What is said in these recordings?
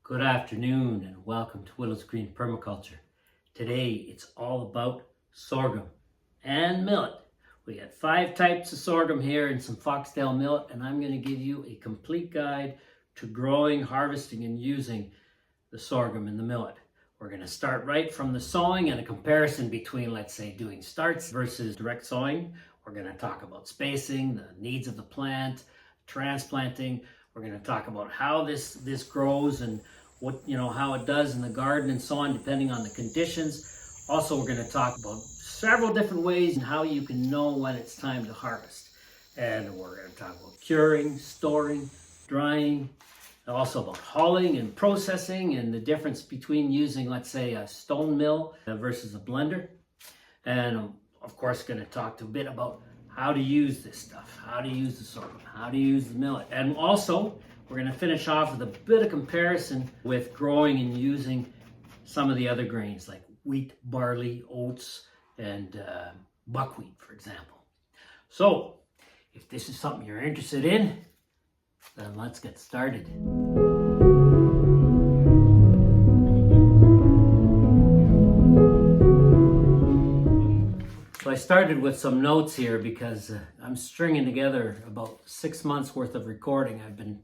Good afternoon and welcome to Willow's Green Permaculture. Today it's all about sorghum and millet. We got 5 types of sorghum here and some foxtail millet, and I'm going to give you a complete guide to growing, harvesting, and using the sorghum and the millet. We're going to start right from the sowing and a comparison between, let's say, doing starts versus direct sowing. We're going to talk about spacing, the needs of the plant, transplanting. We're going to talk about how this grows and how it does in the garden and so on, depending on the conditions. Also, we're going to talk about several different ways and how you can know when it's time to harvest. And we're going to talk about curing, storing, drying, and also about hulling and processing and the difference between using, let's say, a stone mill versus a blender. And of course, going to talk a bit about how to use this stuff, how to use the sorghum, how to use the millet. And also, we're going to finish off with a bit of comparison with growing and using some of the other grains like wheat, barley, oats, and buckwheat, for example. So, if this is something you're interested in, then let's get started. So I started with some notes here because I'm stringing together about 6 months worth of recording. I've been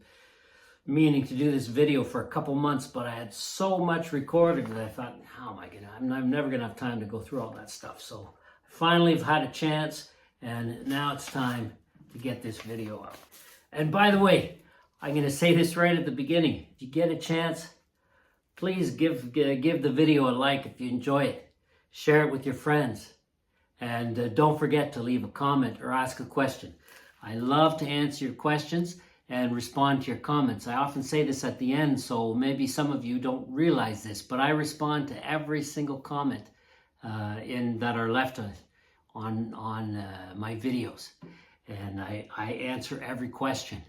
meaning to do this video for a couple months, but I had so much recording that I thought, how am I gonna, I'm never gonna have time to go through all that stuff. So finally I've had a chance, and now it's time to get this video out. And by the way, I'm gonna say this right at the beginning. If you get a chance, please give the video a like if you enjoy it. Share it with your friends. And don't forget to leave a comment or ask a question. I love to answer your questions and respond to your comments. I often say this at the end, so maybe some of you don't realize this, but I respond to every single comment that are left on my videos, and I answer every question.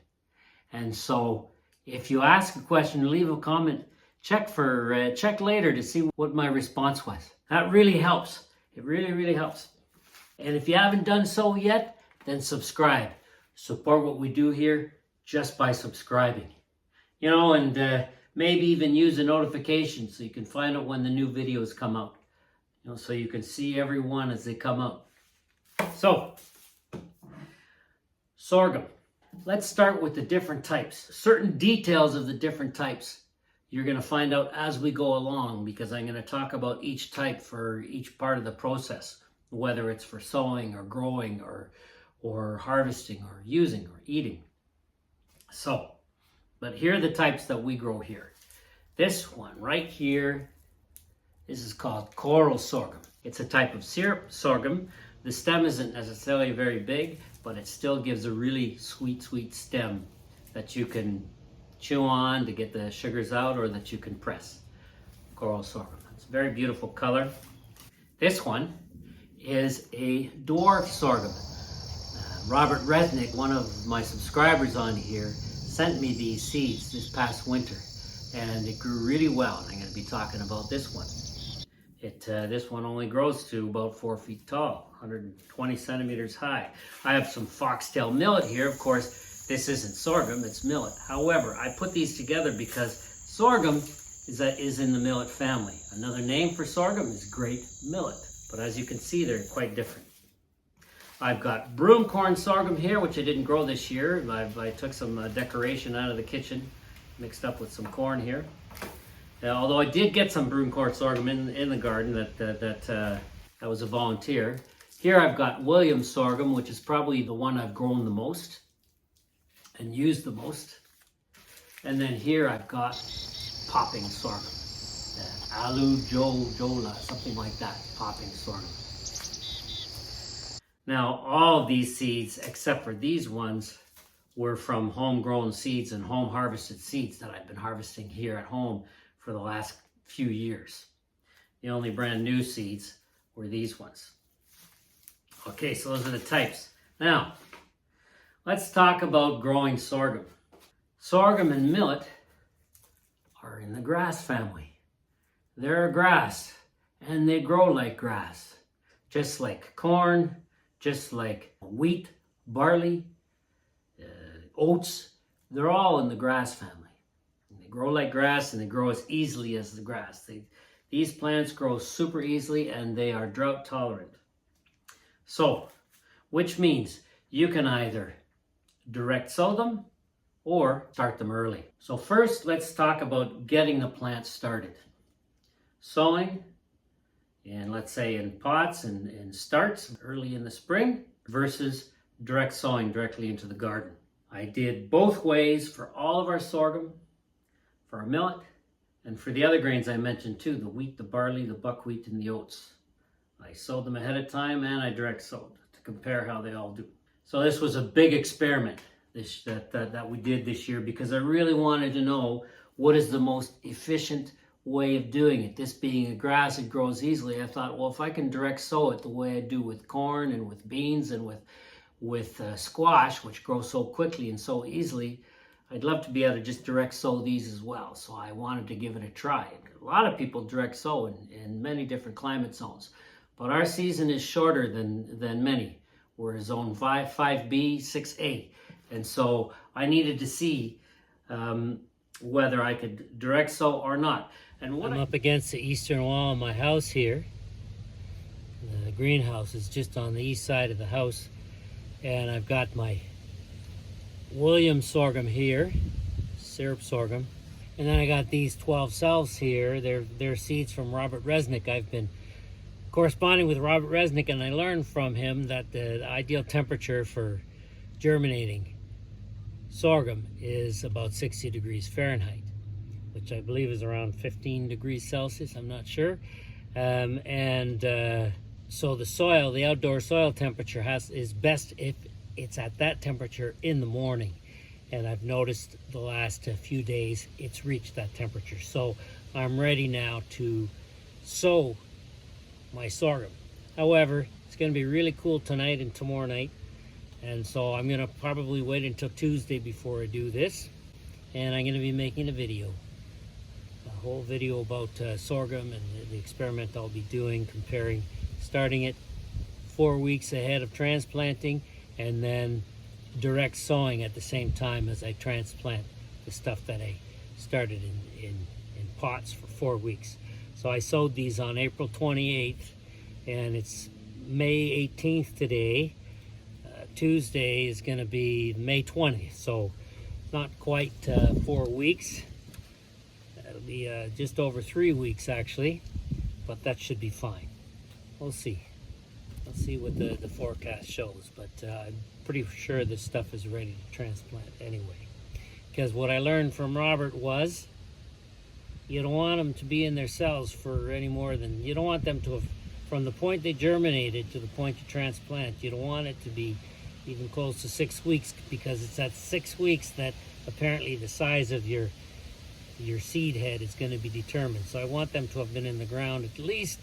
And so, if you ask a question, leave a comment. Check later to see what my response was. That really helps. It really helps. And if you haven't done so yet, then subscribe. Support what we do here just by subscribing, and maybe even use a notification so you can find out when the new videos come out, so you can see every one as they come out. So, sorghum. Let's start with the different types. Certain details of the different types you're going to find out as we go along, because I'm going to talk about each type for each part of the process, whether it's for sowing or growing or harvesting or using or eating. So, but here are the types that we grow here. This one right here, this is called coral sorghum. It's a type of syrup sorghum. The stem isn't necessarily very big, but it still gives a really sweet stem that you can chew on to get the sugars out, or that you can press. Coral sorghum. It's a very beautiful color. This one is a dwarf sorghum. Robert Resnick, one of my subscribers on here, sent me these seeds this past winter, and it grew really well. And I'm going to be talking about this one. This one only grows to about 4 feet tall, 120 centimeters high. I have some foxtail millet here. Of course, this isn't sorghum, it's millet. However, I put these together because sorghum is in the millet family. Another name for sorghum is great millet, but as you can see, they're quite different. I've got broomcorn sorghum here, which I didn't grow this year. I took some decoration out of the kitchen, mixed up with some corn here. Although I did get some broomcorn sorghum in the garden, that was a volunteer. Here I've got Williams sorghum, which is probably the one I've grown the most and used the most. And then here I've got popping sorghum, Alu Jola, something like that, popping sorghum. Now, all of these seeds, except for these ones, were from homegrown seeds and home harvested seeds that I've been harvesting here at home for the last few years. The only brand new seeds were these ones. Okay, so those are the types. Now, let's talk about growing sorghum. Sorghum and millet are in the grass family. They're a grass, and they grow like grass, just like corn, just like wheat, barley, oats. They're all in the grass family. And they grow like grass and they grow as easily as the grass. These plants grow super easily and they are drought tolerant. So, which means you can either direct sow them or start them early. So first, let's talk about getting the plant started. Sowing, and let's say in pots and in starts early in the spring versus direct sowing directly into the garden. I did both ways for all of our sorghum, for our millet, and for the other grains I mentioned too, the wheat, the barley, the buckwheat, and the oats. I sowed them ahead of time and I direct sowed to compare how they all do. So this was a big experiment that we did this year because I really wanted to know what is the most efficient way of doing it. This being a grass, it grows easily. I thought, well, if I can direct sow it the way I do with corn and with beans and with squash, which grows so quickly and so easily, I'd love to be able to just direct sow these as well. So I wanted to give it a try. A lot of people direct sow in many different climate zones, but our season is shorter than many. We're zone 5, 5B, 6A. And so I needed to see whether I could direct sow or not. And I'm up against the eastern wall of my house here. The greenhouse is just on the east side of the house. And I've got my Williams sorghum here, syrup sorghum. And then I got these 12 cells here. They're seeds from Robert Resnick. I've been corresponding with Robert Resnick, and I learned from him that the ideal temperature for germinating sorghum is about 60 degrees Fahrenheit, which I believe is around 15 degrees Celsius, I'm not sure. So the soil, the outdoor soil temperature is best if it's at that temperature in the morning. And I've noticed the last few days it's reached that temperature. So I'm ready now to sow my sorghum. However, it's going to be really cool tonight and tomorrow night. And so I'm going to probably wait until Tuesday before I do this. And I'm going to be making a video. A whole video about sorghum and the experiment I'll be doing, starting it 4 weeks ahead of transplanting and then direct sowing at the same time as I transplant the stuff that I started in pots for 4 weeks. So I sowed these on April 28th and it's May 18th today. Tuesday is going to be May 20th, so not quite 4 weeks. It'll be just over 3 weeks actually, but that should be fine. We'll see. We'll see what the forecast shows, but I'm pretty sure this stuff is ready to transplant anyway. Because what I learned from Robert was you don't want them to be in their cells for any more than, you don't want them to have, from the point they germinated to the point you transplant, you don't want it to be even close to 6 weeks, because it's at 6 weeks that apparently the size of your seed head is going to be determined. So I want them to have been in the ground at least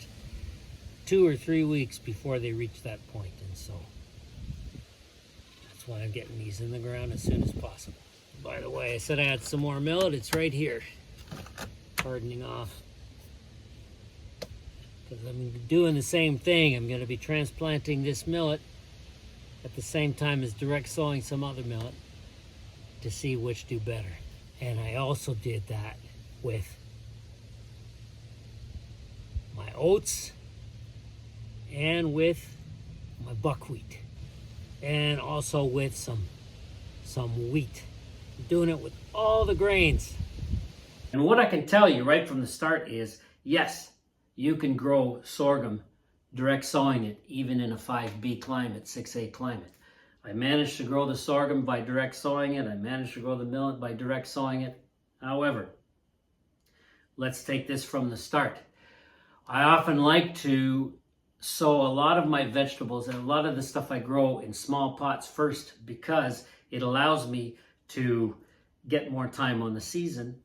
2 or 3 weeks before they reach that point. And so that's why I'm getting these in the ground as soon as possible. By the way, I said I had some more millet. It's right here, hardening off. Because I'm doing the same thing. I'm going to be transplanting this millet at the same time as direct sowing some other millet to see which do better. And I also did that with my oats and with my buckwheat and also with some wheat. I'm doing it with all the grains. And what I can tell you right from the start is, yes, you can grow sorghum direct sowing it even in a 5B climate, 6A climate. I managed to grow the sorghum by direct sowing it. I managed to grow the millet by direct sowing it. However, let's take this from the start. I often like to sow a lot of my vegetables and a lot of the stuff I grow in small pots first, because it allows me to get more time on the season.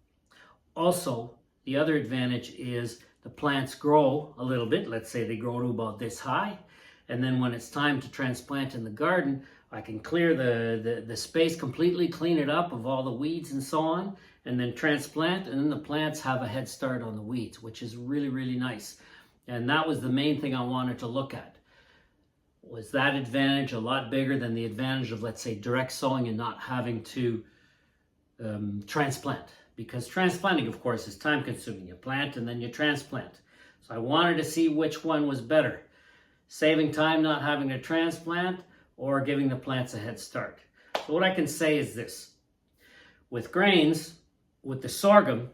Also, the other advantage is the plants grow a little bit. Let's say they grow to about this high. And then when it's time to transplant in the garden, I can clear the space completely, clean it up of all the weeds and so on, and then transplant. And then the plants have a head start on the weeds, which is really, really nice. And that was the main thing I wanted to look at. Was that advantage a lot bigger than the advantage of, let's say, direct sowing and not having to transplant? because transplanting, of course, is time consuming. You plant and then you transplant. So I wanted to see which one was better, saving time not having to transplant or giving the plants a head start. So what I can say is this: with grains, with the sorghum,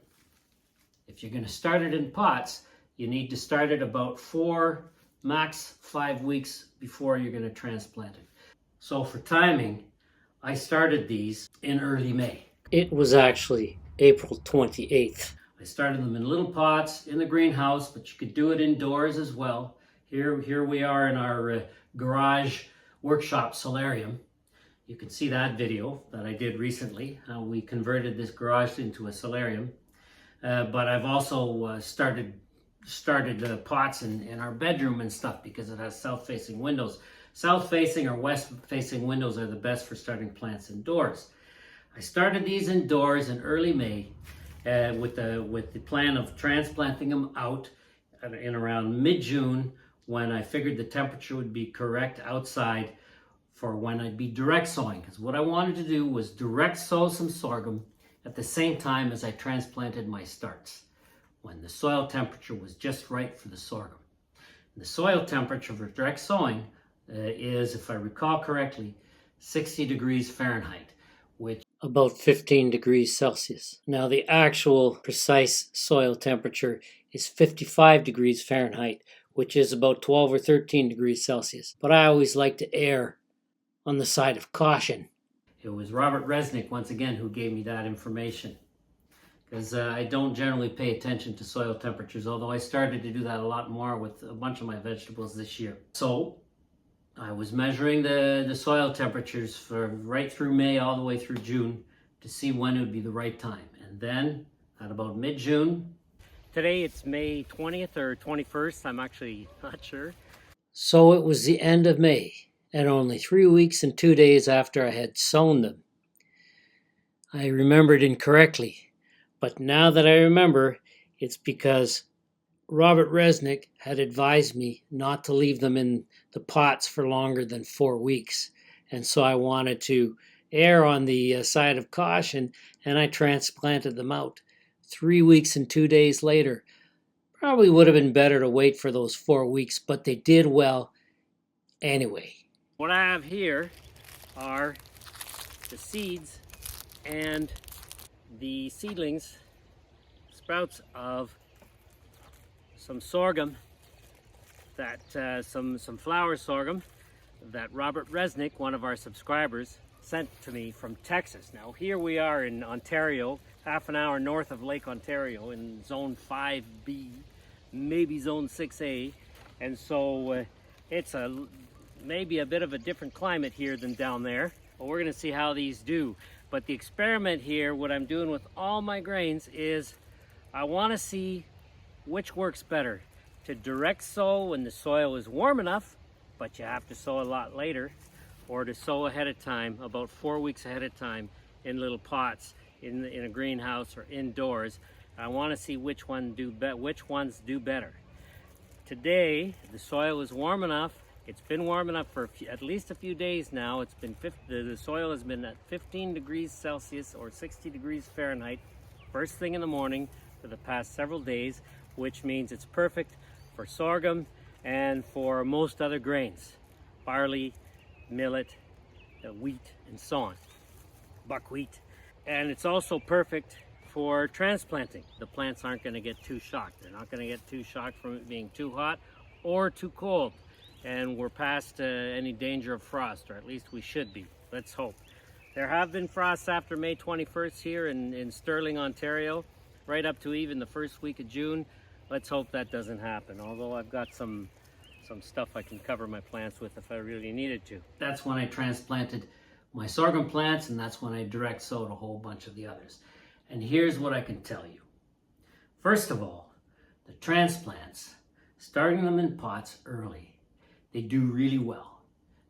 if you're going to start it in pots, you need to start it about 4, max 5 weeks before you're going to transplant it. So for timing, I started these in early May. It was actually April 28th. I started them in little pots in the greenhouse, but you could do it indoors as well. Here we are in our garage Workshop-Solarium. You can see that video that I did recently, how we converted this garage into a solarium. But I've also started pots in our bedroom and stuff because it has south-facing windows. South-facing or west-facing windows are the best for starting plants indoors. I started these indoors in early May with the plan of transplanting them out in around mid-June, when I figured the temperature would be correct outside for when I'd be direct sowing. Because what I wanted to do was direct sow some sorghum at the same time as I transplanted my starts, when the soil temperature was just right for the sorghum. The soil temperature for direct sowing is, if I recall correctly, 60 degrees Fahrenheit, which about 15 degrees Celsius. Now the actual precise soil temperature is 55 degrees Fahrenheit, which is about 12 or 13 degrees Celsius. But I always like to err on the side of caution. It was Robert Resnick, once again, who gave me that information, because I don't generally pay attention to soil temperatures, although I started to do that a lot more with a bunch of my vegetables this year. So I was measuring the soil temperatures for right through May all the way through June to see when it would be the right time. And then at about mid-June, today it's May 20th or 21st, I'm actually not sure. So it was the end of May, and only 3 weeks and 2 days after I had sown them. I remembered incorrectly, but now that I remember, it's because Robert Resnick had advised me not to leave them in the pots for longer than 4 weeks. And so I wanted to err on the side of caution, and I transplanted them out. 3 weeks and 2 days later. Probably would have been better to wait for those 4 weeks, but they did well anyway. What I have here are the seeds and the seedlings, sprouts of some sorghum, that some flower sorghum that Robert Resnick, one of our subscribers, sent to me from Texas. Now here we are in Ontario, half an hour north of Lake Ontario in zone 5B, maybe zone 6A, and so it's maybe a bit of a different climate here than down there, but we're going to see how these do. But the experiment here, what I'm doing with all my grains, is I want to see which works better, to direct sow when the soil is warm enough, but you have to sow a lot later, or to sow ahead of time, about 4 weeks ahead of time, in little pots in a greenhouse or indoors. I want to see which ones do better. Today the soil is warm enough. It's been warm enough for at least a few days now. It's been the soil has been at 15 degrees Celsius or 60 degrees Fahrenheit first thing in the morning for the past several days, which means it's perfect for sorghum and for most other grains, barley, millet, wheat, and so on, buckwheat. And it's also perfect for transplanting. The plants aren't going to get too shocked. They're not going to get too shocked from it being too hot or too cold. And we're past any danger of frost, or at least we should be. Let's hope. There have been frosts after May 21st here in Sterling, Ontario, right up to even the first week of June. Let's hope that doesn't happen, although I've got some stuff I can cover my plants with if I really needed to. That's when I transplanted my sorghum plants, and that's when I direct sowed a whole bunch of the others. And here's what I can tell you. First of all, the transplants, starting them in pots early, they do really well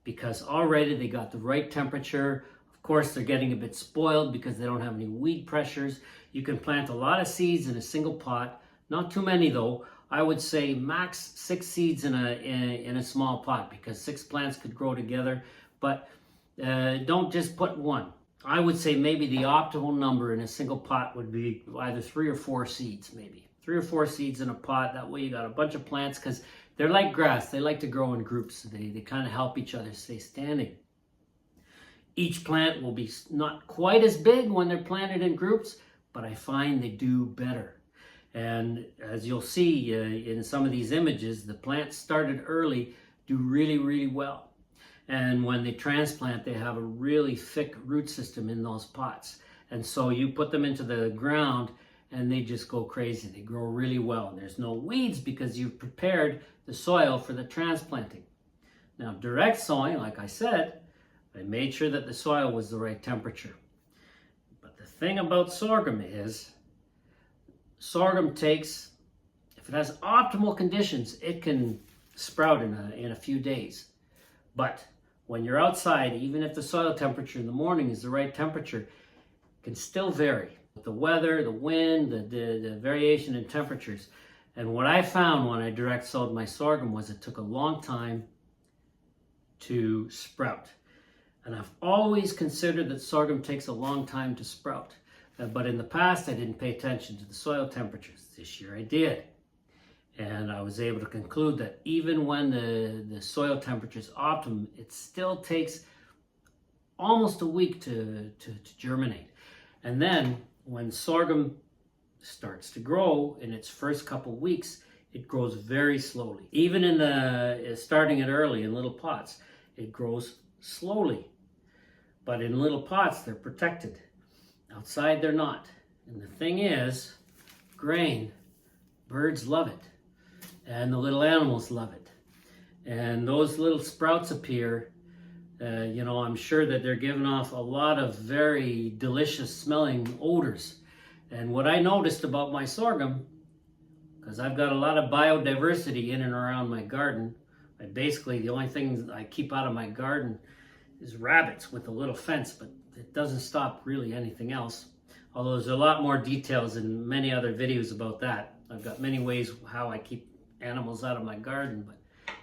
because already they got the right temperature. Of course, they're getting a bit spoiled because they don't have any weed pressures. You can plant a lot of seeds in a single pot, not too many though. I would say max 6 seeds in a small pot, because 6 plants could grow together, but don't just put one. I would say maybe the optimal number in a single pot would be either 3 or 4 seeds, maybe. 3 or 4 seeds in a pot. That way you got a bunch of plants, because they're like grass. They like to grow in groups. They kind of help each other stay standing. Each plant will be not quite as big when they're planted in groups, but I find they do better. And as you'll see in some of these images, the plants started early do really, really well. And when they transplant, they have a really thick root system in those pots. And so you put them into the ground and they just go crazy. They grow really well. And there's no weeds because you've prepared the soil for the transplanting. Now, direct sowing, like I said, I made sure that the soil was the right temperature. But the thing about sorghum is, sorghum takes, if it has optimal conditions, it can sprout in a few days. But when you're outside, even if the soil temperature in the morning is the right temperature, it can still vary. The weather, the wind, the variation in temperatures. And what I found when I direct sowed my sorghum was it took a long time to sprout. And I've always considered that sorghum takes a long time to sprout. But in the past, I didn't pay attention to the soil temperatures. This year I did. And I was able to conclude that even when the soil temperature is optimum, it still takes almost a week to germinate. And then when sorghum starts to grow in its first couple weeks, it grows very slowly. Even in starting it early in little pots, it grows slowly. But in little pots, they're protected. Outside, they're not. And the thing is, grain, birds love it. And the little animals love it. And those little sprouts appear, I'm sure that they're giving off a lot of very delicious smelling odors. And what I noticed about my sorghum, because I've got a lot of biodiversity in and around my garden, basically the only thing I keep out of my garden is rabbits with a little fence, but it doesn't stop really anything else. Although there's a lot more details in many other videos about that. I've got many ways how I keep animals out of my garden, but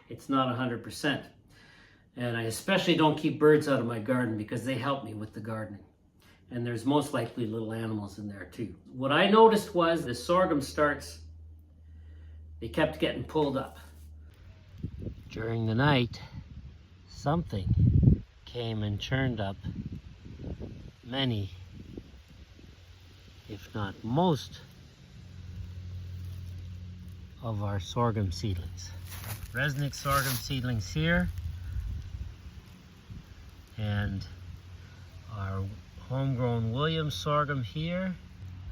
it's not 100%. And I especially don't keep birds out of my garden because they help me with the gardening. And there's most likely little animals in there too. What I noticed was the sorghum starts, they kept getting pulled up. During the night, something came and churned up many, if not most, of our sorghum seedlings. Resowing sorghum seedlings here, and our homegrown Williams sorghum here.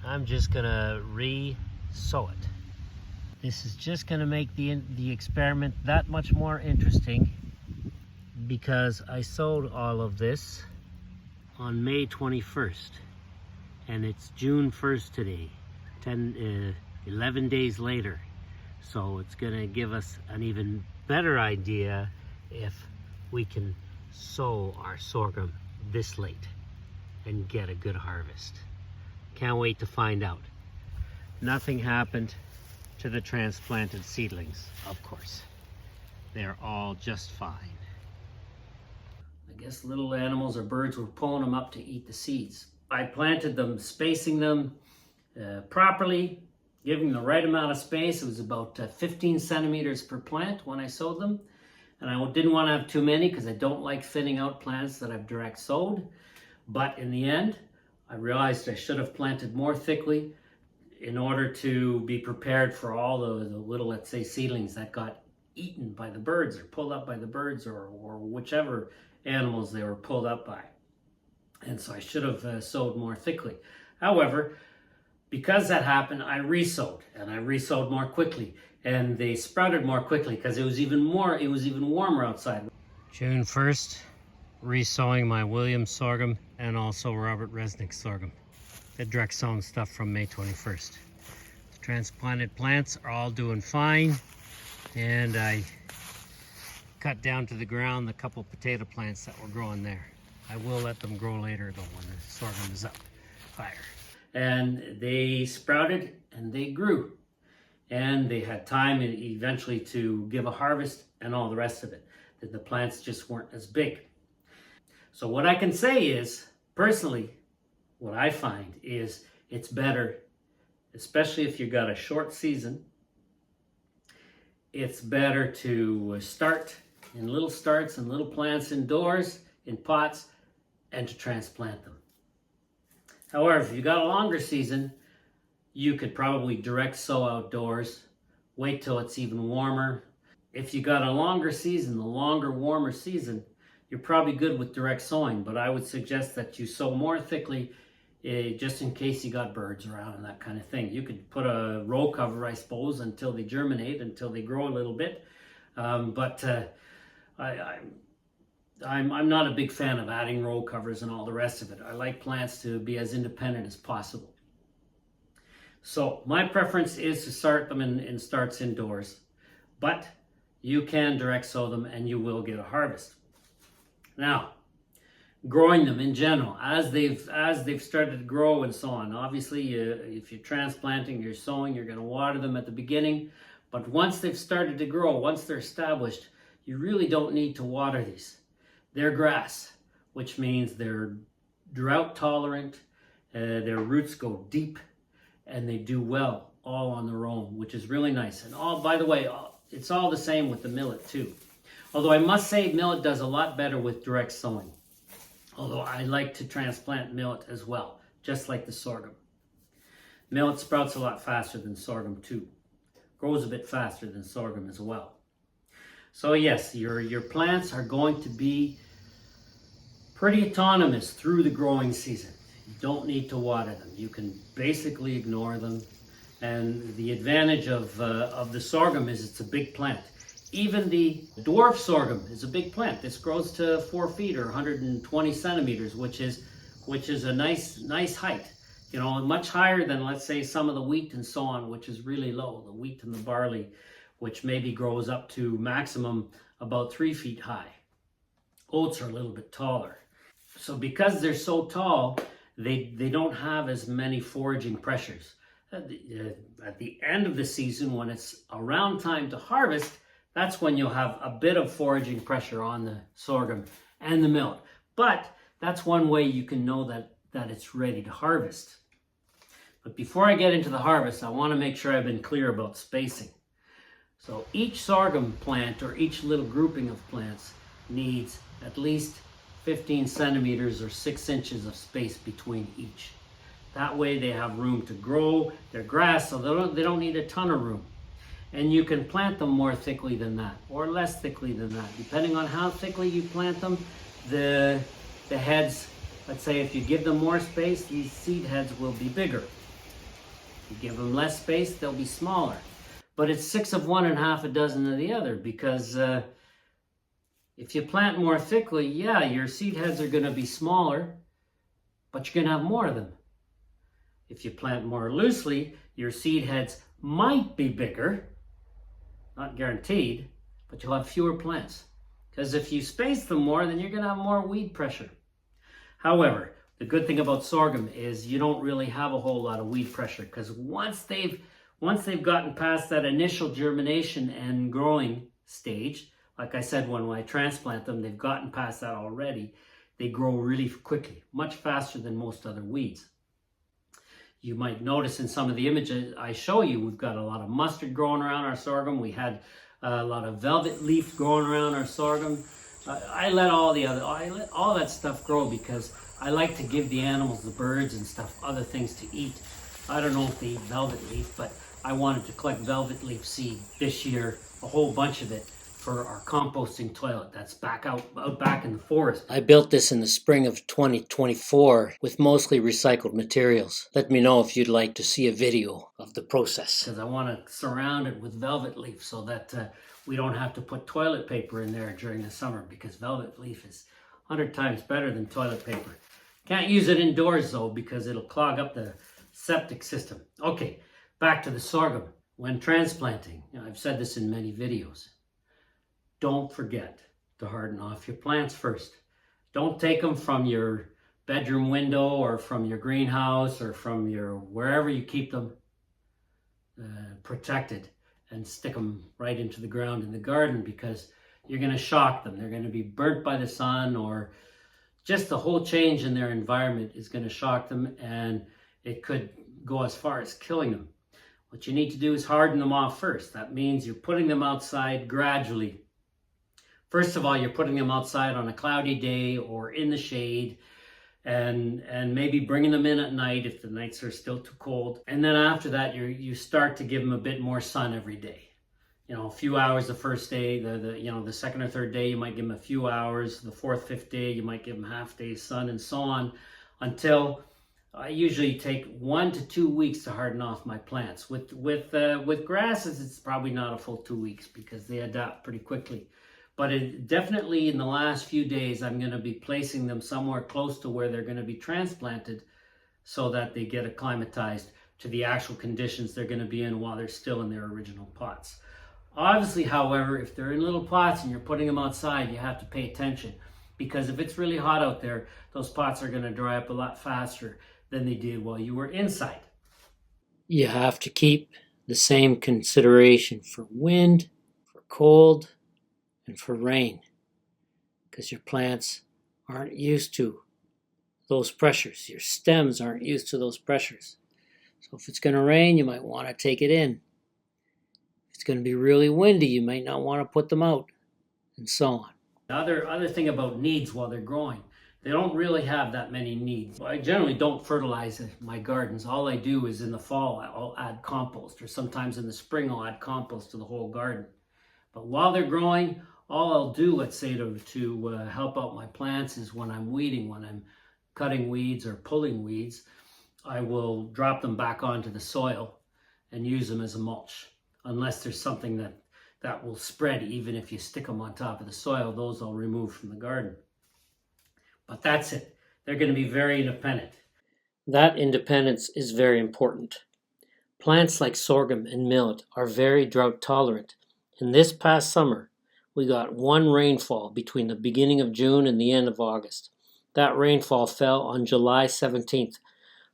I'm just gonna re-sow it. This is just gonna make the experiment that much more interesting because I sowed all of this on May 21st and it's June 1st today, 11 days later. So it's going to give us an even better idea if we can sow our sorghum this late and get a good harvest. Can't wait to find out. Nothing happened to the transplanted seedlings, of course. They're all just fine. I guess little animals or birds were pulling them up to eat the seeds. I planted them, spacing them properly, giving the right amount of space. It was about 15 centimeters per plant when I sowed them. And I didn't want to have too many because I don't like thinning out plants that I've direct sowed. But in the end, I realized I should have planted more thickly in order to be prepared for all the little, let's say, seedlings that got eaten by the birds or pulled up by the birds or whichever animals they were pulled up by. And so I should have sowed more thickly. However, because that happened, I resowed, and I resowed more quickly, and they sprouted more quickly because it was even warmer outside. June 1st, resowing my Williams sorghum and also Robert Resnick sorghum. The direct sown stuff from May 21st. The transplanted plants are all doing fine, and I cut down to the ground the couple potato plants that were growing there. I will let them grow later though when the sorghum is up higher. And they sprouted and they grew. And they had time eventually to give a harvest and all the rest of it. That the plants just weren't as big. So what I can say is Personally, what I find is it's better, especially if you've got a short season, it's better to start in little starts and little plants indoors in pots and to transplant them. However, if you got a longer season, you could probably direct sow outdoors, wait till it's even warmer. If you got a longer season, a longer, warmer season, you're probably good with direct sowing, but I would suggest that you sow more thickly just in case you got birds around and that kind of thing. You could put a row cover, I suppose, until they germinate, until they grow a little bit. I'm not a big fan of adding row covers and all the rest of it. I like plants to be as independent as possible. So my preference is to start them in starts indoors, but you can direct sow them and you will get a harvest. Now, growing them in general, as they've started to grow and so on. Obviously, if you're transplanting, you're sowing, you're going to water them at the beginning. But once they've started to grow, once they're established, you really don't need to water these. They're grass, which means they're drought tolerant, their roots go deep, and they do well all on their own, which is really nice. And by the way, it's all the same with the millet too. Although I must say millet does a lot better with direct sowing. Although I like to transplant millet as well, just like the sorghum. Millet sprouts a lot faster than sorghum too. Grows a bit faster than sorghum as well. So yes, your plants are going to be pretty autonomous through the growing season. You don't need to water them. You can basically ignore them. And the advantage of the sorghum is it's a big plant. Even the dwarf sorghum is a big plant. This grows to 4 feet or 120 centimeters, which is a nice height. You know, much higher than, let's say, some of the wheat and so on, which is really low. The wheat and the barley, which maybe grows up to maximum about 3 feet high. Oats are a little bit taller. So because they're so tall, they don't have as many foraging pressures. At the end of the season, when it's around time to harvest, that's when you'll have a bit of foraging pressure on the sorghum and the millet. But that's one way you can know that it's ready to harvest. But before I get into the harvest, I want to make sure I've been clear about spacing. So each sorghum plant or each little grouping of plants needs at least 15 centimeters or 6 inches of space between each. That way they have room to grow. They're grass, so they don't need a ton of room. And you can plant them more thickly than that, or less thickly than that. Depending on how thickly you plant them, the heads, let's say if you give them more space, these seed heads will be bigger. If you give them less space, they'll be smaller. But it's 6 of one and half a dozen of the other, because if you plant more thickly, yeah, your seed heads are going to be smaller, but you're going to have more of them. If you plant more loosely, your seed heads might be bigger, not guaranteed, but you'll have fewer plants. Because if you space them more, then you're going to have more weed pressure. However, the good thing about sorghum is you don't really have a whole lot of weed pressure, because once they've gotten past that initial germination and growing stage, like I said, when I transplant them, they've gotten past that already. They grow really quickly, much faster than most other weeds. You might notice in some of the images I show you, we've got a lot of mustard growing around our sorghum. We had a lot of velvet leaf growing around our sorghum. I let all that stuff grow because I like to give the animals, the birds and stuff, other things to eat. I don't know if they eat velvet leaf, but I wanted to collect velvet leaf seed this year, a whole bunch of it, for our composting toilet that's out back in the forest. I built this in the spring of 2024 with mostly recycled materials. Let me know if you'd like to see a video of the process, because I want to surround it with velvet leaf so that we don't have to put toilet paper in there during the summer, because velvet leaf is 100 times better than toilet paper. Can't use it indoors though, because it'll clog up the septic system. Okay, back to the sorghum. When transplanting, I've said this in many videos, don't forget to harden off your plants first. Don't take them from your bedroom window or from your greenhouse or from wherever you keep them protected and stick them right into the ground in the garden, because you're going to shock them. They're going to be burnt by the sun or just the whole change in their environment is going to shock them, and it could go as far as killing them. What you need to do is harden them off first. That means you're putting them outside gradually. First of all, you're putting them outside on a cloudy day or in the shade, and maybe bringing them in at night if the nights are still too cold. And then after that, you start to give them a bit more sun every day. A few hours the first day, the second or third day, you might give them a few hours. The fourth, fifth day, you might give them half day sun, and so on, until I usually take 1 to 2 weeks to harden off my plants. With grasses, it's probably not a full 2 weeks because they adapt pretty quickly. But definitely in the last few days, I'm going to be placing them somewhere close to where they're going to be transplanted so that they get acclimatized to the actual conditions they're going to be in while they're still in their original pots. Obviously, however, if they're in little pots and you're putting them outside, you have to pay attention, because if it's really hot out there, those pots are going to dry up a lot faster than they did while you were inside. You have to keep the same consideration for wind, for cold, and for rain, because your plants aren't used to those pressures. Your stems aren't used to those pressures. So if it's going to rain, you might want to take it in. If it's going to be really windy, you might not want to put them out, and so on. The other thing about needs while they're growing, they don't really have that many needs. I generally don't fertilize my gardens. All I do is in the fall, I'll add compost, or sometimes in the spring, I'll add compost to the whole garden. But while they're growing, all I'll do, let's say, to help out my plants is when I'm weeding, when I'm cutting weeds or pulling weeds, I will drop them back onto the soil and use them as a mulch. Unless there's something that will spread, even if you stick them on top of the soil, those I'll remove from the garden. But that's it. They're going to be very independent. That independence is very important. Plants like sorghum and millet are very drought tolerant. And this past summer, we got one rainfall between the beginning of June and the end of August. That rainfall fell on July 17th.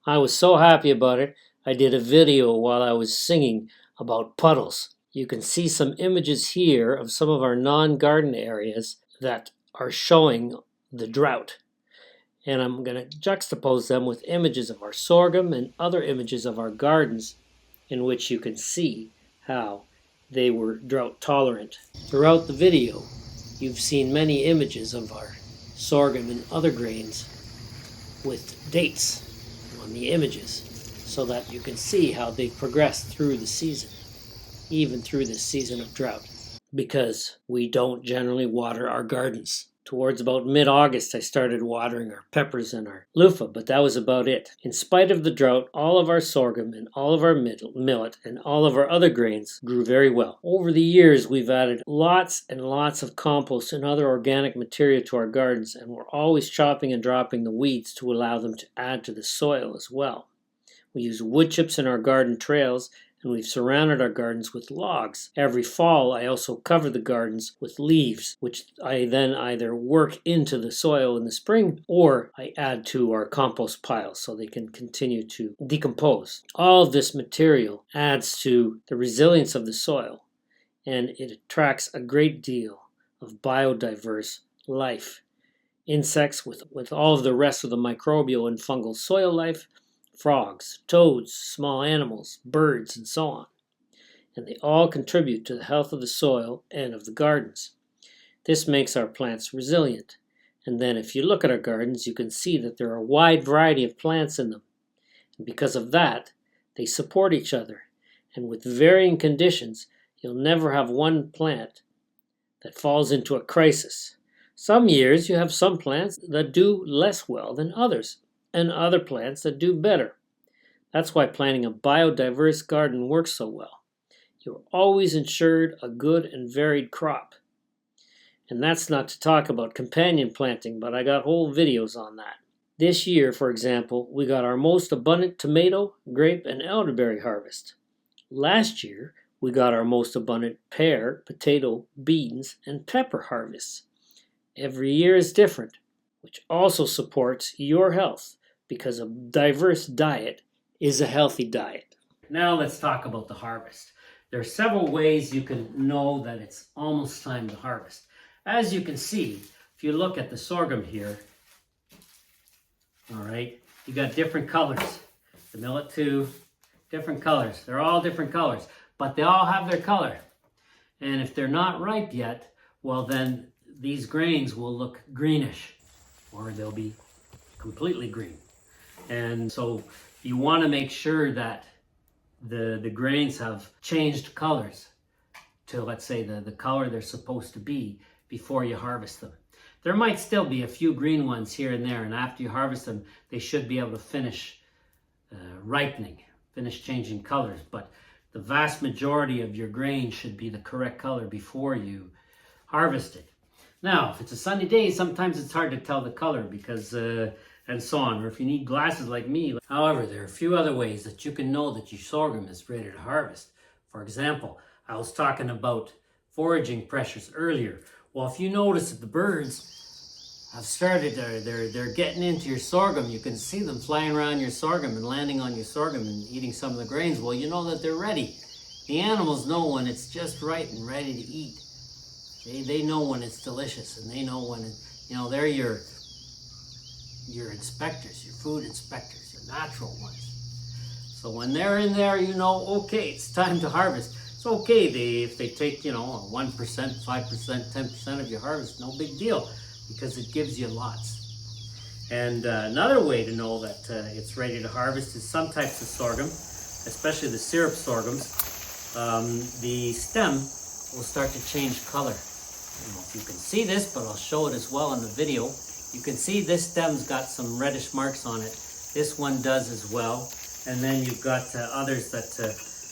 I was so happy about it, I did a video while I was singing about puddles. You can see some images here of some of our non-garden areas that are showing the drought. And I'm going to juxtapose them with images of our sorghum and other images of our gardens in which you can see how they were drought tolerant. Throughout the video, you've seen many images of our sorghum and other grains with dates on the images so that you can see how they progressed through the season, even through this season of drought, because we don't generally water our gardens. Towards about mid-August, I started watering our peppers and our loofah, but that was about it. In spite of the drought, all of our sorghum and all of our millet and all of our other grains grew very well. Over the years, we've added lots and lots of compost and other organic material to our gardens, and we're always chopping and dropping the weeds to allow them to add to the soil as well. We use wood chips in our garden trails, and we've surrounded our gardens with logs. Every fall, I also cover the gardens with leaves, which I then either work into the soil in the spring or I add to our compost piles so they can continue to decompose. All of this material adds to the resilience of the soil, and it attracts a great deal of biodiverse life. Insects with all of the rest of the microbial and fungal soil life, frogs, toads, small animals, birds, and so on. And they all contribute to the health of the soil and of the gardens. This makes our plants resilient. And then if you look at our gardens, you can see that there are a wide variety of plants in them. And because of that, they support each other. And with varying conditions, you'll never have one plant that falls into a crisis. Some years you have some plants that do less well than others, and other plants that do better. That's why planting a biodiverse garden works so well. You're always ensured a good and varied crop. And that's not to talk about companion planting, but I got whole videos on that. This year, for example, we got our most abundant tomato, grape, and elderberry harvest. Last year, we got our most abundant pear, potato, beans, and pepper harvests. Every year is different, which also supports your health, because a diverse diet is a healthy diet. Now let's talk about the harvest. There are several ways you can know that it's almost time to harvest. As you can see, if you look at the sorghum here, All right, you got different colors. The millet too, different colors. They're all different colors, but they all have their color. And if they're not ripe yet, well then these grains will look greenish, or they'll be completely green. And so you want to make sure that the grains have changed colors to, let's say, the color they're supposed to be before you harvest them. There might still be a few green ones here and there, and after you harvest them, they should be able to finish ripening, finish changing colors. But the vast majority of your grain should be the correct color before you harvest it. Now, if it's a sunny day, sometimes it's hard to tell the color because, and so on, or if you need glasses like me. However, there are a few other ways that you can know that your sorghum is ready to harvest. For example, I was talking about foraging pressures earlier. Well, if you notice that the birds have started, they're getting into your sorghum, you can see them flying around your sorghum and landing on your sorghum and eating some of the grains. Well, you know that they're ready. The animals know when it's just right and ready to eat. They know when it's delicious, and they know when they're your inspectors, your food inspectors, your natural ones. So when they're in there, you know, okay, it's time to harvest. It's okay if they take, 1%, 5%, 10% of your harvest, no big deal, because it gives you lots. And another way to know that it's ready to harvest is some types of sorghum, especially the syrup sorghums. The stem will start to change color. I don't know if you can see this, but I'll show it as well in the video. You can see this stem's got some reddish marks on it. This one does as well. And then you've got others that,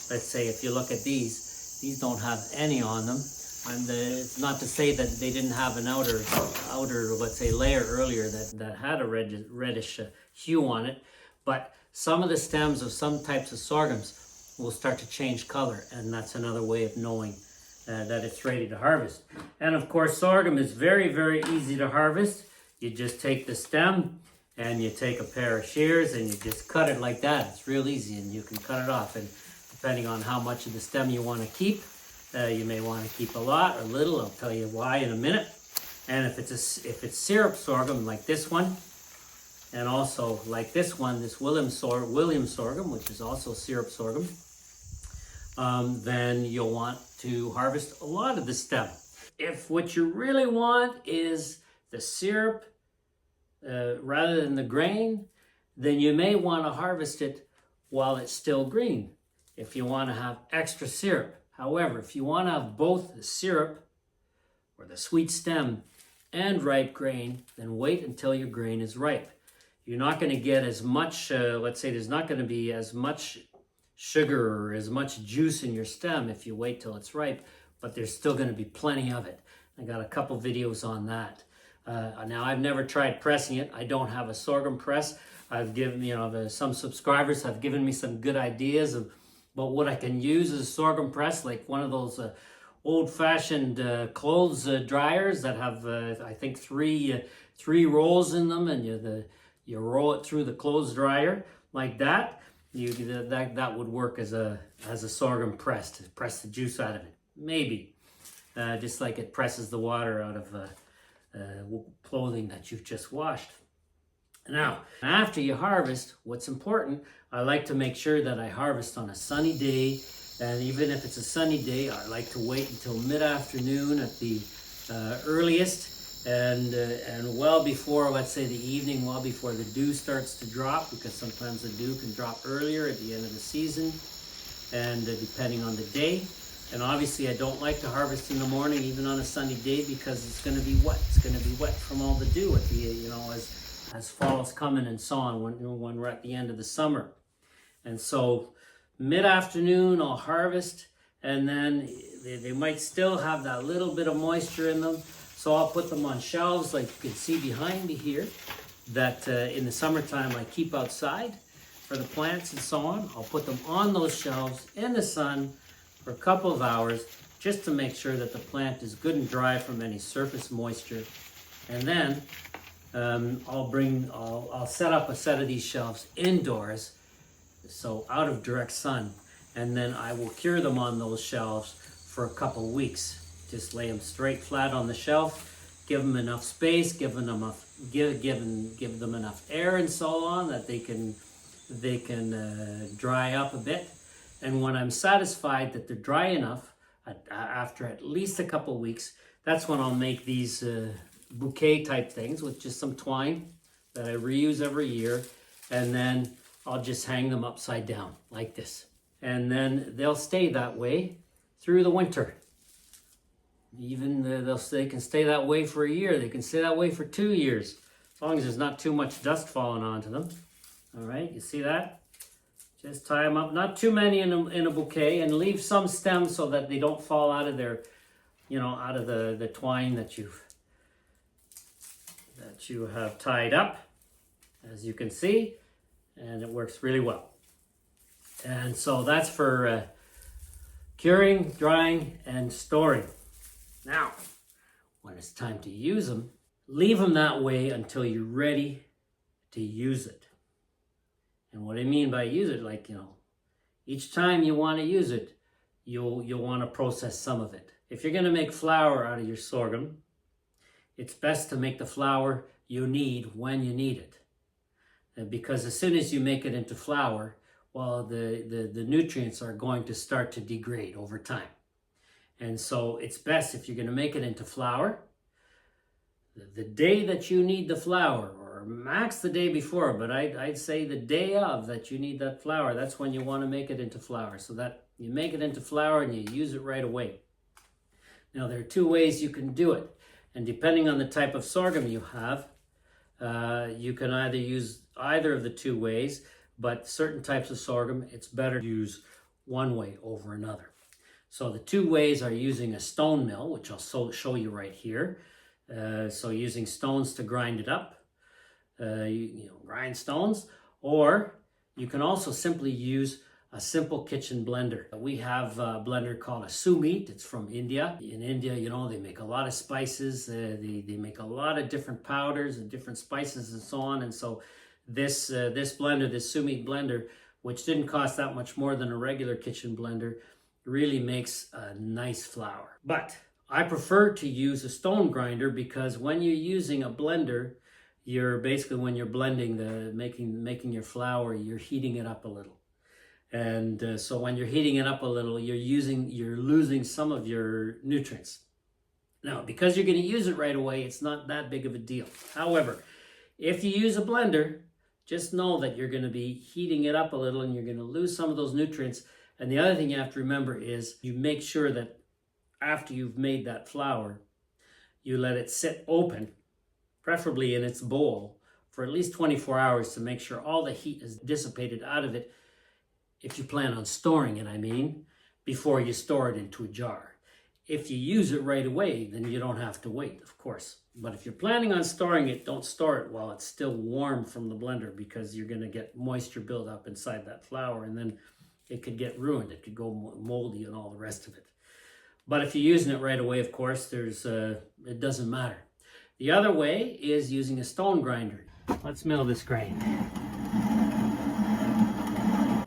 let's say if you look at these don't have any on them. And it's not to say that they didn't have an outer, let's say, layer earlier that had a reddish hue on it. But some of the stems of some types of sorghums will start to change color, and that's another way of knowing that it's ready to harvest. And of course, sorghum is very, very easy to harvest. You just take the stem and you take a pair of shears and you just cut it like that. It's real easy, and you can cut it off. And depending on how much of the stem you want to keep, you may want to keep a lot or little. I'll tell you why in a minute. And if it's syrup sorghum like this one, and also like this one, this William sorghum, which is also syrup sorghum, then you'll want to harvest a lot of the stem. If what you really want is the syrup rather than the grain, then you may want to harvest it while it's still green if you want to have extra syrup. However, if you want to have both the syrup or the sweet stem and ripe grain, then wait until your grain is ripe. You're not going to get as much, let's say there's not going to be as much sugar or as much juice in your stem if you wait till it's ripe, but there's still going to be plenty of it. I got a couple videos on that. Now, I've never tried pressing it. I don't have a sorghum press. I've given, some subscribers have given me some good ideas about what I can use as a sorghum press, like one of those old-fashioned clothes dryers that have, I think, three rolls in them, and you roll it through the clothes dryer like that. That would work as a sorghum press to press the juice out of it. Maybe, just like it presses the water out of clothing that you've just washed. Now, after you harvest, what's important, I like to make sure that I harvest on a sunny day. And even if it's a sunny day, I like to wait until mid-afternoon at the earliest, and well before, let's say, the evening, well before the dew starts to drop, because sometimes the dew can drop earlier at the end of the season, and depending on the day. And obviously, I don't like to harvest in the morning, even on a sunny day, because it's going to be wet. It's going to be wet from all the dew at the, as fall's coming and so on, when we're at the end of the summer. And so mid-afternoon, I'll harvest, and then they might still have that little bit of moisture in them. So I'll put them on shelves, like you can see behind me here, that in the summertime I keep outside for the plants and so on. I'll put them on those shelves in the sun for a couple of hours, just to make sure that the plant is good and dry from any surface moisture. And then I'll set up a set of these shelves indoors, so out of direct sun, and then I will cure them on those shelves for a couple weeks. Just lay them straight flat on the shelf, give them enough space, give them enough air and so on that they can dry up a bit. And when I'm satisfied that they're dry enough, after at least a couple weeks, that's when I'll make these bouquet type things with just some twine that I reuse every year, and then I'll just hang them upside down like this. And then they'll stay that way through the winter. Even they can stay that way for a year. They can stay that way for 2 years, as long as there's not too much dust falling onto them. All right, you see that? Just tie them up, not too many in a bouquet, and leave some stems so that they don't fall out of their, out of the twine that you have tied up, as you can see, and it works really well. And so that's for curing, drying, and storing. Now, when it's time to use them, leave them that way until you're ready to use it. And what I mean by use it, each time you want to use it, you'll want to process some of it. If you're going to make flour out of your sorghum, it's best to make the flour you need when you need it. Because as soon as you make it into flour, well, the nutrients are going to start to degrade over time. And so it's best, if you're going to make it into flour, the day that you need the flour, or max the day before, but I'd say the day of that you need that flour, that's when you want to make it into flour, so that you make it into flour and you use it right away. Now, there are 2 ways you can do it, and depending on the type of sorghum you have, you can either use either of the 2 ways, but certain types of sorghum, it's better to use one way over another. So the 2 ways are using a stone mill, which I'll show you right here. So using stones to grind it up, grind stones, or you can also simply use a simple kitchen blender. We have a blender called a Sumit. It's from India. In India, they make a lot of spices. They make a lot of different powders and different spices and so on. And so this blender, this Sumit blender, which didn't cost that much more than a regular kitchen blender, really makes a nice flour. But I prefer to use a stone grinder, because when you're using a blender, when you're blending making your flour, you're heating it up a little. And so when you're heating it up a little, you're losing some of your nutrients. Now, because you're going to use it right away, it's not that big of a deal. However, if you use a blender, just know that you're going to be heating it up a little and you're going to lose some of those nutrients. And the other thing you have to remember is you make sure that after you've made that flour, you let it sit open, preferably in its bowl, for at least 24 hours to make sure all the heat is dissipated out of it, if you plan on storing it, before you store it into a jar. If you use it right away, then you don't have to wait, of course. But if you're planning on storing it, don't store it while it's still warm from the blender, because you're going to get moisture build up inside that flour, and then it could get ruined. It could go moldy and all the rest of it. But if you're using it right away, of course, it doesn't matter. The other way is using a stone grinder. Let's mill this grain.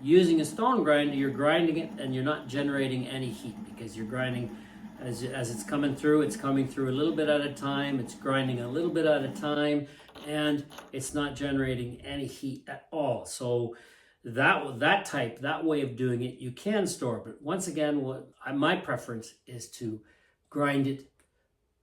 Using a stone grinder, you're grinding it and you're not generating any heat, because you're grinding as it's coming through a little bit at a time. It's grinding a little bit at a time, and it's not generating any heat at all. So that way of doing it, you can store. But once again, my preference is to grind it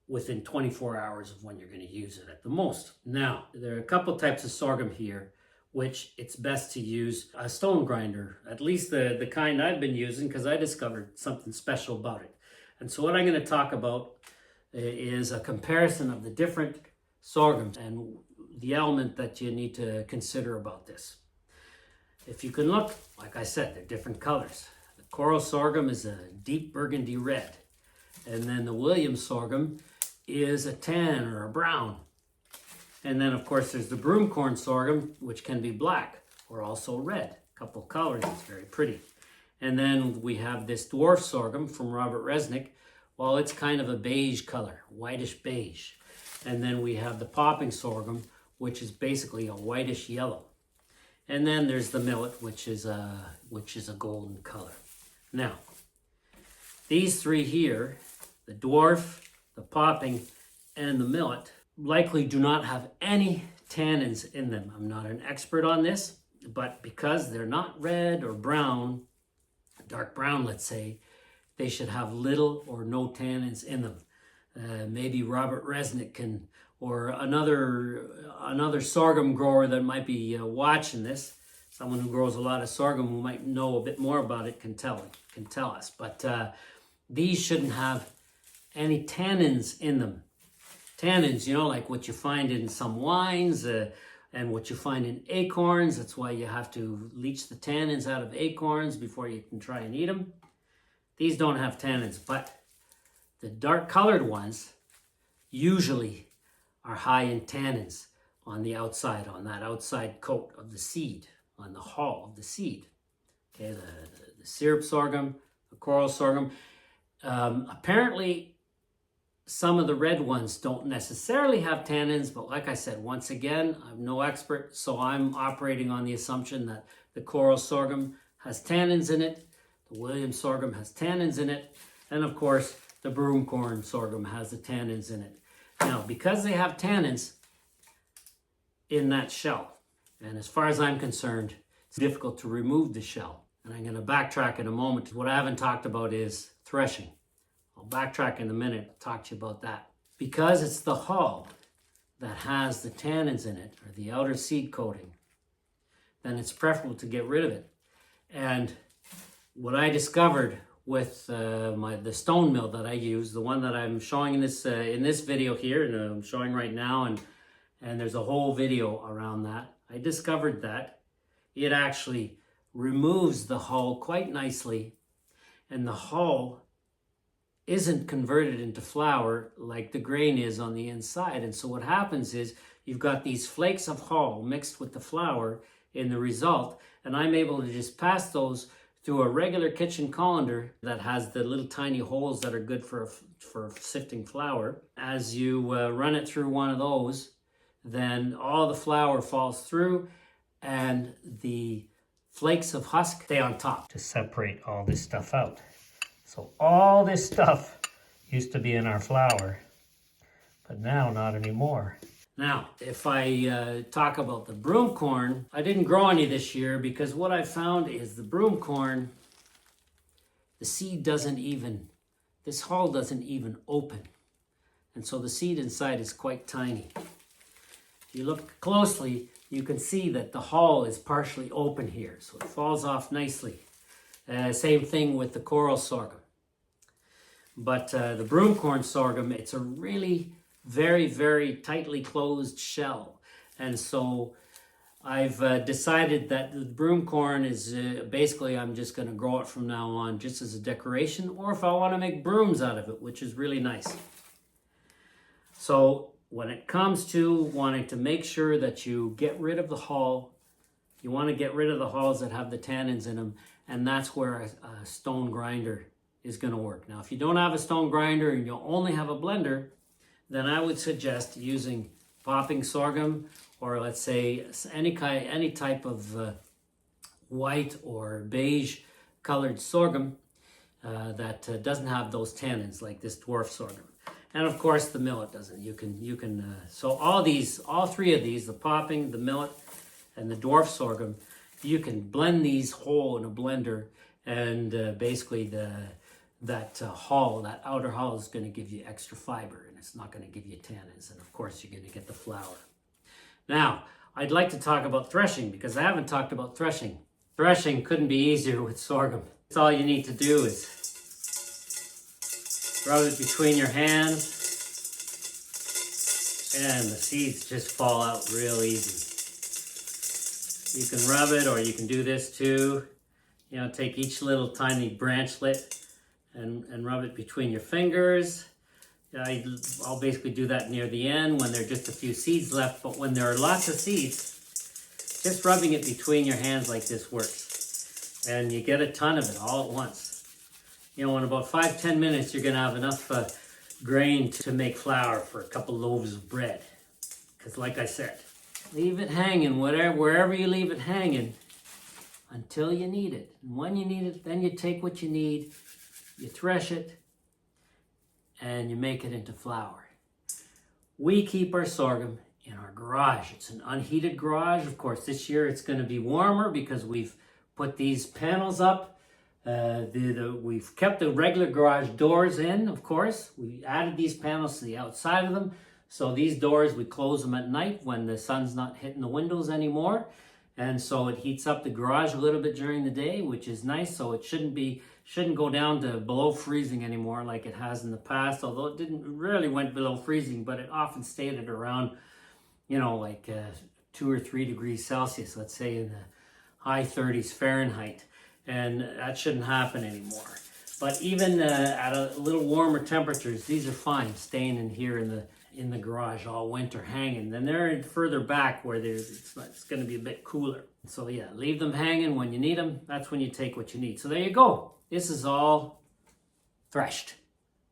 within 24 hours of when you're going to use it at the most. Now, there are a couple types of sorghum here, which it's best to use a stone grinder, at least the kind I've been using, because I discovered something special about it. And so what I'm going to talk about is a comparison of the different sorghums and the element that you need to consider about this. If you can look, like I said, they're different colors. The coral sorghum is a deep burgundy red, and then the Williams sorghum is a tan or a brown. And then, of course, there's the broomcorn sorghum, which can be black or also red. A couple colors, it's very pretty. And then we have this dwarf sorghum from Robert Resnick. Well, it's kind of a beige color, whitish beige. And then we have the popping sorghum, which is basically a whitish yellow. And then there's the millet, which is a golden color. Now, these 3 here, the dwarf, the popping, and the millet likely do not have any tannins in them. I'm not an expert on this, but because they're not red or brown, dark brown, let's say, they should have little or no tannins in them. Maybe Robert Resnick can, or another sorghum grower that might be watching this, someone who grows a lot of sorghum who might know a bit more about it can tell us. But these shouldn't have any tannins in them. Tannins, you know, like what you find in some wines and what you find in acorns. That's why you have to leach the tannins out of acorns before you can try and eat them. These don't have tannins, but the dark colored ones usually are high in tannins on the outside, on that outside coat of the seed, on the hull of the seed. Okay, the syrup sorghum, the coral sorghum. Apparently, some of the red ones don't necessarily have tannins, but like I said, once again, I'm no expert, so I'm operating on the assumption that the coral sorghum has tannins in it, the Williams sorghum has tannins in it, and of course, the broomcorn sorghum has the tannins in it. Now, because they have tannins in that shell, and as far as I'm concerned, it's difficult to remove the shell. And I'm going to backtrack in a moment. What I haven't talked about is threshing. I'll backtrack in a minute, talk to you about that. Because it's the hull that has the tannins in it, or the outer seed coating, then it's preferable to get rid of it. And what I discovered with the stone mill that I use, the one that I'm showing in this video here, and I'm showing right now, and there's a whole video around that. I discovered that it actually removes the hull quite nicely, and the hull isn't converted into flour like the grain is on the inside. And so what happens is you've got these flakes of hull mixed with the flour in the result, and I'm able to just pass those through a regular kitchen colander that has the little tiny holes that are good for sifting flour. As you run it through one of those, then all the flour falls through and the flakes of husk stay on top to separate all this stuff out. So all this stuff used to be in our flour, but now not anymore. Now, if I talk about the broomcorn, I didn't grow any this year because what I found is the broomcorn, the seed doesn't even, this hull doesn't even open. And so the seed inside is quite tiny. If you look closely, you can see that the hull is partially open here, so it falls off nicely. Same thing with the coral sorghum. But the broomcorn sorghum, it's a really very, very tightly closed shell. And so I've decided that the broomcorn is basically, I'm just going to grow it from now on just as a decoration, or if I want to make brooms out of it, which is really nice. So when it comes to wanting to make sure that you get rid of the hull, you want to get rid of the hulls that have the tannins in them, and that's where a stone grinder is going to work. Now, if you don't have a stone grinder and you only have a blender, then I would suggest using popping sorghum, or let's say any type of white or beige colored sorghum that doesn't have those tannins, like this dwarf sorghum. And of course the millet doesn't. You can so all three of these, the popping, the millet, and the dwarf sorghum, you can blend these whole in a blender, and basically that hull, that outer hull, is going to give you extra fiber, and it's not going to give you tannins, and of course you're going to get the flour. Now, I'd like to talk about threshing, because I haven't talked about threshing. Threshing couldn't be easier with sorghum. That's all you need to do is rub it between your hands, and the seeds just fall out real easy. You can rub it, or you can do this too. You know, take each little tiny branchlet and rub it between your fingers. I'll basically do that near the end when there are just a few seeds left, but when there are lots of seeds, just rubbing it between your hands like this works. And you get a ton of it all at once. You know, in about 5-10 minutes, you're going to have enough grain to make flour for a couple loaves of bread. Because like I said, leave it hanging, wherever you leave it hanging, until you need it. And when you need it, then you take what you need, you thresh it, and you make it into flour. We keep our sorghum in our garage. It's an unheated garage. Of course, this year it's going to be warmer because we've put these panels up. We've kept the regular garage doors in, of course. We added these panels to the outside of them. So these doors, we close them at night when the sun's not hitting the windows anymore. And so it heats up the garage a little bit during the day, which is nice. So it shouldn't go down to below freezing anymore like it has in the past. Although it didn't really went below freezing, but it often stayed at around, like 2 or 3 degrees Celsius, let's say in the high 30s Fahrenheit. And that shouldn't happen anymore. But even at a little warmer temperatures, these are fine staying in here in the garage all winter hanging. Then they're further back where it's going to be a bit cooler. So yeah, leave them hanging when you need them. That's when you take what you need. So there you go. This is all threshed.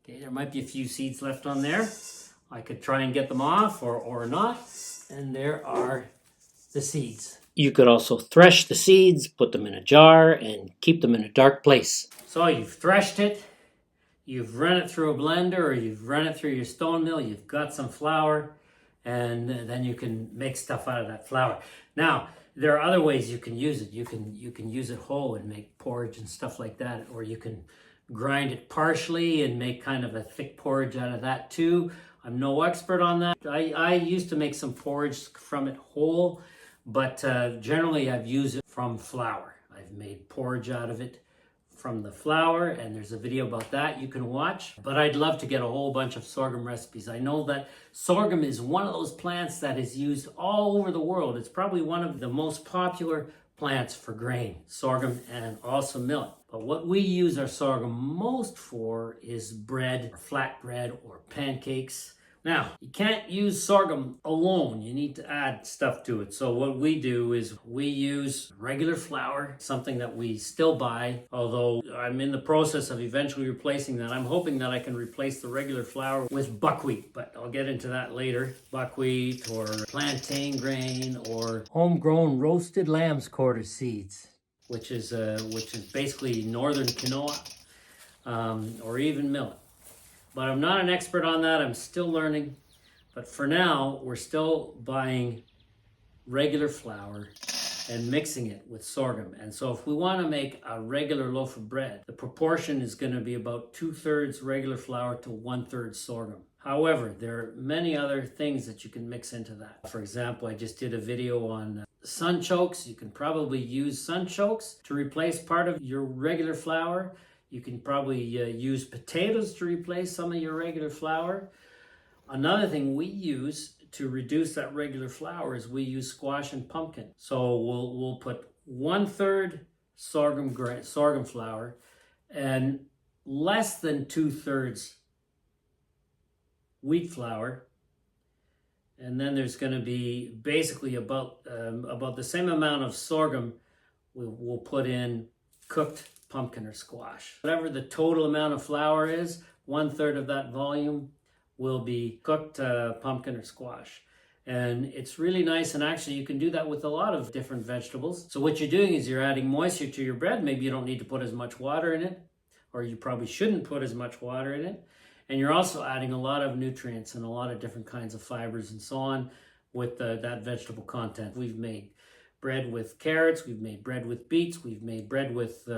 Okay, there might be a few seeds left on there. I could try and get them off or not. And there are the seeds. You could also thresh the seeds, put them in a jar, and keep them in a dark place. So you've threshed it, you've run it through a blender, or you've run it through your stone mill, you've got some flour, and then you can make stuff out of that flour. Now, there are other ways you can use it. You can use it whole and make porridge and stuff like that, or you can grind it partially and make kind of a thick porridge out of that too. I'm no expert on that. I used to make some porridge from it whole, but generally I've used it from flour. I've made porridge out of it from the flour, and there's a video about that you can watch. But I'd love to get a whole bunch of sorghum recipes. I know that sorghum is one of those plants that is used all over the world. It's probably one of the most popular plants for grain, sorghum and also millet. But what we use our sorghum most for is bread, or flatbread, or pancakes. Now, you can't use sorghum alone. You need to add stuff to it. So what we do is we use regular flour, something that we still buy, although I'm in the process of eventually replacing that. I'm hoping that I can replace the regular flour with buckwheat, but I'll get into that later. Buckwheat or plantain grain or homegrown roasted lambsquarters seeds, which is basically northern quinoa, or even millet. But I'm not an expert on that. I'm still learning. But for now, we're still buying regular flour and mixing it with sorghum. And so if we want to make a regular loaf of bread, the proportion is going to be about 2/3 regular flour to 1/3 sorghum. However, there are many other things that you can mix into that. For example, I just did a video on sunchokes. You can probably use sunchokes to replace part of your regular flour. You can probably use potatoes to replace some of your regular flour. Another thing we use to reduce that regular flour is we use squash and pumpkin. So we'll put 1/3 sorghum flour and less than 2/3 wheat flour. And then there's going to be basically about the same amount of sorghum we'll put in cooked pumpkin or squash. Whatever the total amount of flour is, 1/3 of that volume will be cooked pumpkin or squash. And it's really nice, and actually you can do that with a lot of different vegetables. So what you're doing is you're adding moisture to your bread. Maybe you don't need to put as much water in it, or you probably shouldn't put as much water in it. And you're also adding a lot of nutrients and a lot of different kinds of fibers and so on with that vegetable content. We've made bread with carrots, we've made bread with beets, we've made bread with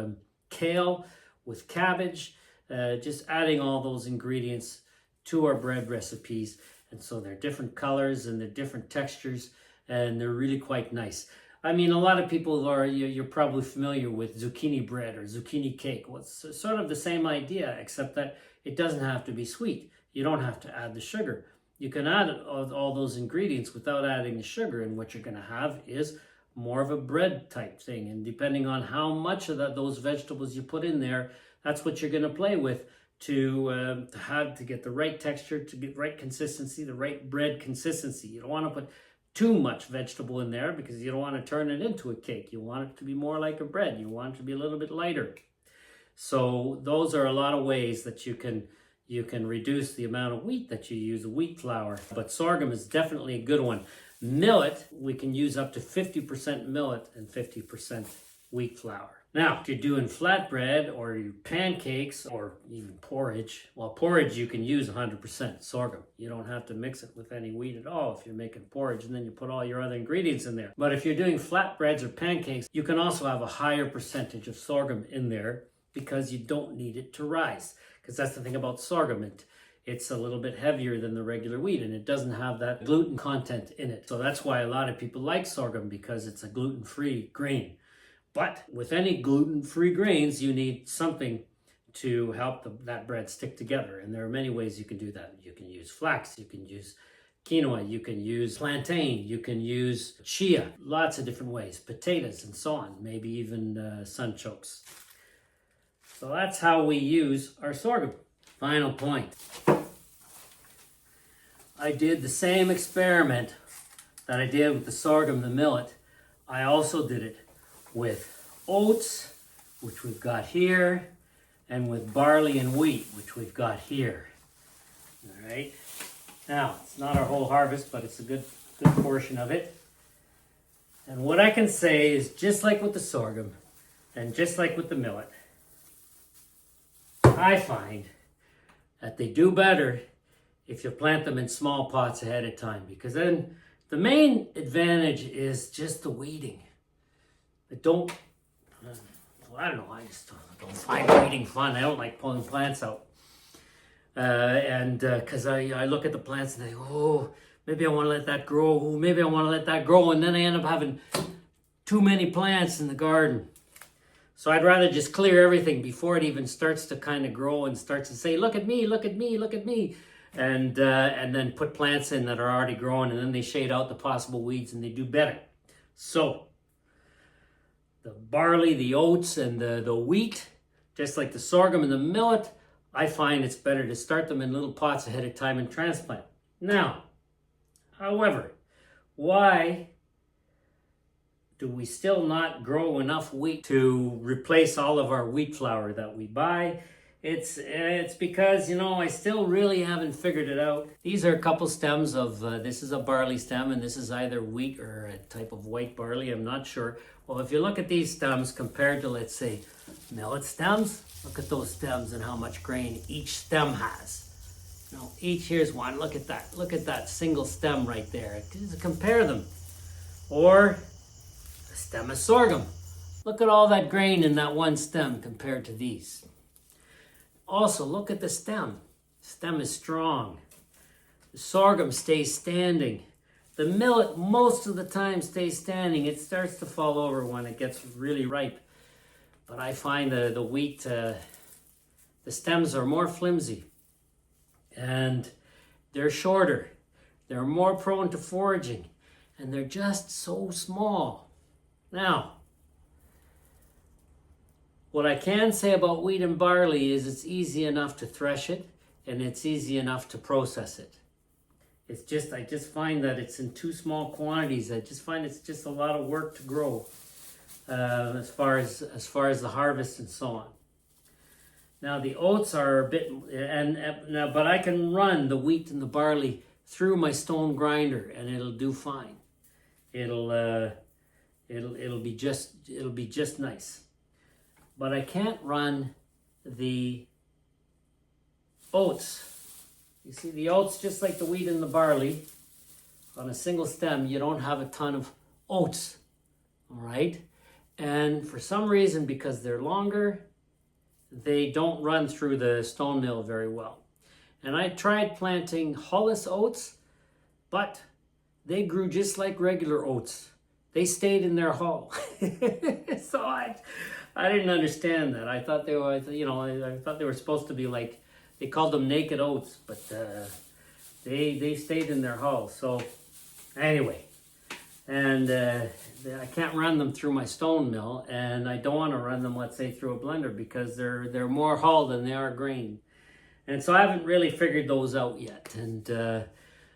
kale, with cabbage, just adding all those ingredients to our bread recipes. And so they're different colors and they're different textures, and they're really quite nice. I mean, a lot of people you're probably familiar with zucchini bread or zucchini cake. Well, it's sort of the same idea, except that it doesn't have to be sweet. You don't have to add the sugar. You can add all those ingredients without adding the sugar, and what you're going to have is more of a bread type thing. And depending on how much of those vegetables you put in there, that's what you're going to play with to get the right texture, to get right consistency, the right bread consistency. You don't want to put too much vegetable in there because you don't want to turn it into a cake. You want it to be more like a bread. You want it to be a little bit lighter. So those are a lot of ways that you can reduce the amount of wheat that you use, wheat flour. But sorghum is definitely a good one. Millet, we can use up to 50% millet and 50% wheat flour. Now, if you're doing flatbread or your pancakes or even porridge, well, porridge you can use 100% sorghum. You don't have to mix it with any wheat at all if you're making porridge, and then you put all your other ingredients in there. But if you're doing flatbreads or pancakes, you can also have a higher percentage of sorghum in there because you don't need it to rise. Because that's the thing about sorghum. It's a little bit heavier than the regular wheat, and it doesn't have that gluten content in it. So that's why a lot of people like sorghum, because it's a gluten-free grain. But with any gluten-free grains, you need something to help that bread stick together. And there are many ways you can do that. You can use flax, you can use quinoa, you can use plantain, you can use chia, lots of different ways, potatoes and so on, maybe even sunchokes. So that's how we use our sorghum. Final point. I did the same experiment that I did with the sorghum, the millet. I also did it with oats, which we've got here, and with barley and wheat, which we've got here. All right. Now, it's not our whole harvest, but it's a good portion of it. And what I can say is, just like with the sorghum, and just like with the millet, I find that they do better if you plant them in small pots ahead of time, because then the main advantage is just the weeding. I don't know, I just don't find weeding fun. I don't like pulling plants out. Because I look at the plants and I go, oh, maybe I want to let that grow. Oh, maybe I want to let that grow. And then I end up having too many plants in the garden. So I'd rather just clear everything before it even starts to kind of grow and starts to say, look at me, look at me, look at me. And then put plants in that are already growing, and then they shade out the possible weeds and they do better. So the barley, the oats, and the wheat, just like the sorghum and the millet, I find it's better to start them in little pots ahead of time and transplant. Now, however, why do we still not grow enough wheat to replace all of our wheat flour that we buy? It's because, I still really haven't figured it out. These are a couple stems of, this is a barley stem, and this is either wheat or a type of white barley, I'm not sure. Well, if you look at these stems compared to, let's say, millet stems, look at those stems and how much grain each stem has. Each, here's one, look at that single stem right there. Just compare them. Or the stem of sorghum. Look at all that grain in that one stem compared to these. Also, look at the stem. The stem is strong. The sorghum stays standing. The millet, most of the time, stays standing. It starts to fall over when it gets really ripe. But I find the wheat, the stems are more flimsy. And they're shorter. They're more prone to foraging. And they're just so small. Now, what I can say about wheat and barley is it's easy enough to thresh it, and it's easy enough to process it. I just find that it's in too small quantities. I just find it's just a lot of work to grow as far as the harvest and so on. Now the oats are a bit, but I can run the wheat and the barley through my stone grinder, and it'll do fine. It'll be just nice. But I can't run the oats. You see, the oats, just like the wheat and the barley, on a single stem, you don't have a ton of oats, all right? And for some reason, because they're longer, they don't run through the stone mill very well. And I tried planting hulless oats, but they grew just like regular oats. They stayed in their hull. So I didn't understand that. I thought they were, I thought they were supposed to be like, they called them naked oats, but they stayed in their hull. So anyway, and I can't run them through my stone mill, and I don't want to run them, let's say, through a blender because they're more hull than they are grain. And so I haven't really figured those out yet. And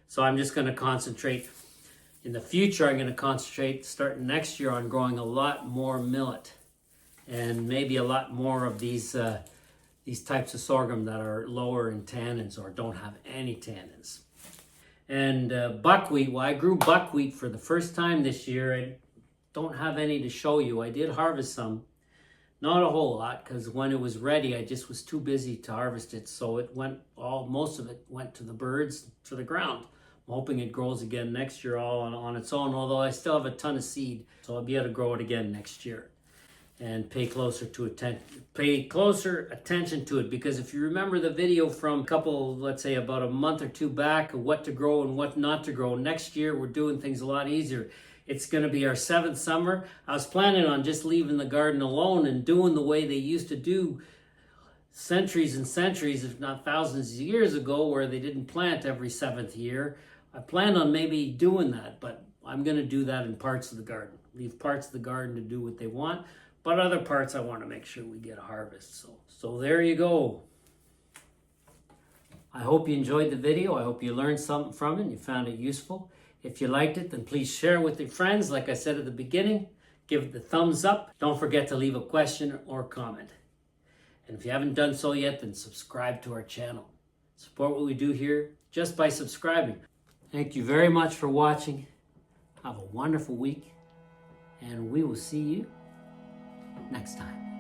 so I'm just going to concentrate. In the future, I'm going to concentrate starting next year on growing a lot more millet and maybe a lot more of these types of sorghum that are lower in tannins or don't have any tannins. And buckwheat, well, I grew buckwheat for the first time this year. I don't have any to show you. I did harvest some, Not a whole lot, because when it was ready, I just was too busy to harvest it. So most of it went to the birds, to the ground. I'm hoping it grows again next year all on its own, although I still have a ton of seed. So I'll be able to grow it again next year and pay closer attention to it. Because if you remember the video from let's say about a month or two back, of what to grow and what not to grow, next year we're doing things a lot easier. It's going to be our 7th summer. I was planning on just leaving the garden alone and doing the way they used to do centuries and centuries, if not thousands of years ago, where they didn't plant every 7th year. I planned on maybe doing that, but I'm going to do that in parts of the garden. Leave parts of the garden to do what they want, but other parts I want to make sure we get a harvest. So there you go. I hope you enjoyed the video. I hope you learned something from it and you found it useful. If you liked it, then please share with your friends. Like I said at the beginning, give it the thumbs up. Don't forget to leave a question or comment. And if you haven't done so yet, then subscribe to our channel. Support what we do here just by subscribing. Thank you very much for watching. Have a wonderful week, and we will see you next time.